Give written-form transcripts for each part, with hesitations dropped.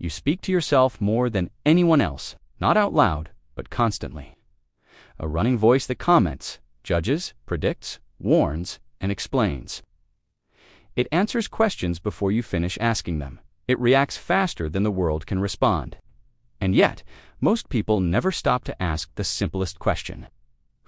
You speak to yourself more than anyone else, not out loud, but constantly. A running voice that comments, judges, predicts, warns, and explains. It answers questions before you finish asking them. It reacts faster than the world can respond. And yet, most people never stop to ask the simplest question.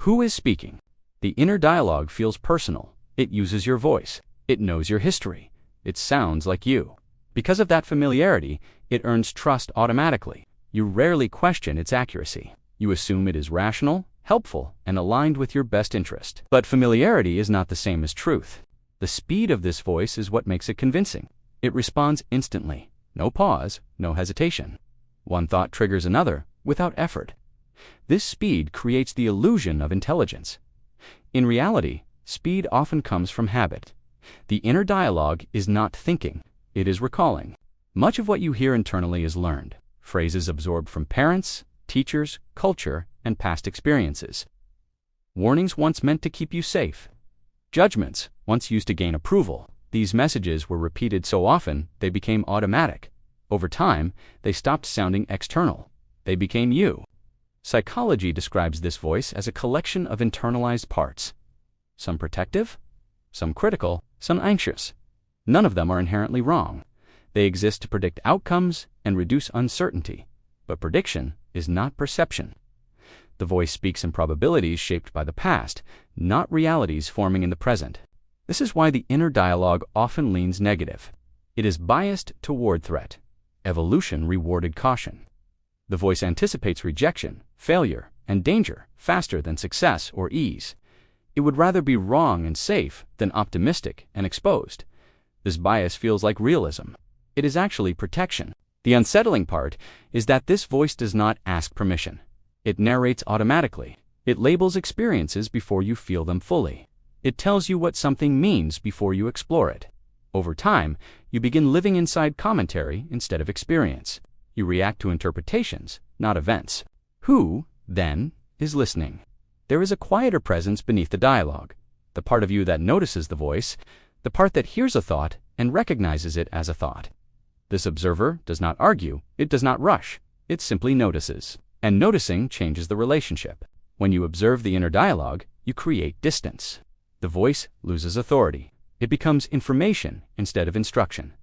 Who is speaking? The inner dialogue feels personal. It uses your voice. It knows your history. It sounds like you. Because of that familiarity, it earns trust automatically. You rarely question its accuracy. You assume it is rational, helpful, and aligned with your best interest. But familiarity is not the same as truth. The speed of this voice is what makes it convincing. It responds instantly. No pause, no hesitation. One thought triggers another without effort. This speed creates the illusion of intelligence. In reality, speed often comes from habit. The inner dialogue is not thinking, it is recalling. Much of what you hear internally is learned, phrases absorbed from parents, teachers, culture, and past experiences. Warnings once meant to keep you safe. Judgments once used to gain approval. These messages were repeated so often they became automatic. Over time, they stopped sounding external. They became you. Psychology describes this voice as a collection of internalized parts. Some protective, some critical, some anxious. None of them are inherently wrong. They exist to predict outcomes and reduce uncertainty. But prediction is not perception. The voice speaks in probabilities shaped by the past, not realities forming in the present. This is why the inner dialogue often leans negative. It is biased toward threat. Evolution rewarded caution. The voice anticipates rejection, failure, and danger faster than success or ease. It would rather be wrong and safe than optimistic and exposed. This bias feels like realism. It is actually protection. The unsettling part is that this voice does not ask permission. It narrates automatically. It labels experiences before you feel them fully. It tells you what something means before you explore it. Over time, you begin living inside commentary instead of experience. You react to interpretations, not events. Who, then, is listening? There is a quieter presence beneath the dialogue. The part of you that notices the voice, the part that hears a thought and recognizes it as a thought. This observer does not argue, it does not rush, it simply notices. And noticing changes the relationship. When you observe the inner dialogue, you create distance. The voice loses authority. It becomes information instead of instruction.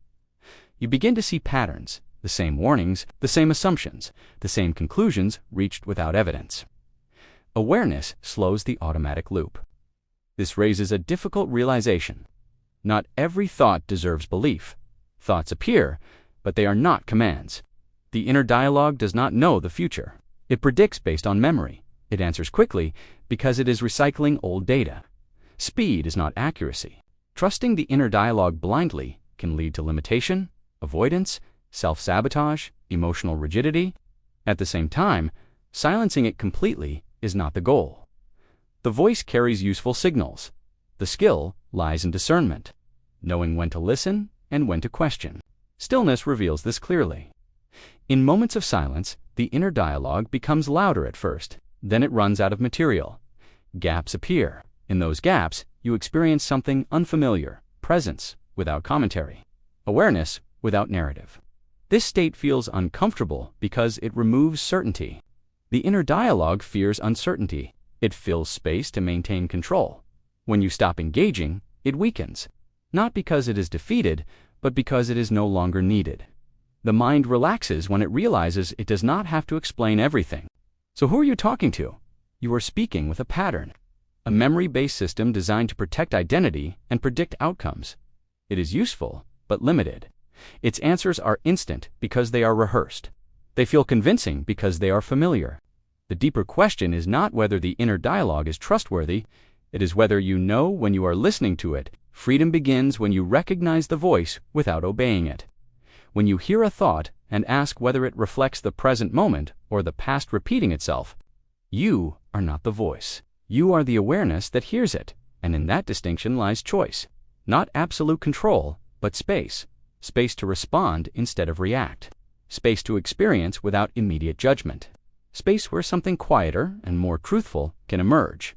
You begin to see patterns, the same warnings, the same assumptions, the same conclusions reached without evidence. Awareness slows the automatic loop. This raises a difficult realization. Not every thought deserves belief. Thoughts appear, but they are not commands. The inner dialogue does not know the future. It predicts based on memory. It answers quickly because it is recycling old data. Speed is not accuracy. Trusting the inner dialogue blindly can lead to limitation, avoidance, self-sabotage, emotional rigidity. At the same time, silencing it completely is not the goal. The voice carries useful signals. The skill lies in discernment, knowing when to listen and when to question. Stillness reveals this clearly. In moments of silence, the inner dialogue becomes louder at first, then it runs out of material. Gaps appear. In those gaps, you experience something unfamiliar, presence without commentary, awareness without narrative. This state feels uncomfortable because it removes certainty. The inner dialogue fears uncertainty. It fills space to maintain control. When you stop engaging, it weakens, not because it is defeated, but because it is no longer needed. The mind relaxes when it realizes it does not have to explain everything. So who are you talking to? You are speaking with a pattern, a memory-based system designed to protect identity and predict outcomes. It is useful, but limited. Its answers are instant because they are rehearsed. They feel convincing because they are familiar. The deeper question is not whether the inner dialogue is trustworthy, it is whether you know when you are listening to it. Freedom begins when you recognize the voice without obeying it. When you hear a thought and ask whether it reflects the present moment or the past repeating itself, you are not the voice. You are the awareness that hears it, and in that distinction lies choice. Not absolute control, but space. Space to respond instead of react. Space to experience without immediate judgment. Space where something quieter and more truthful can emerge.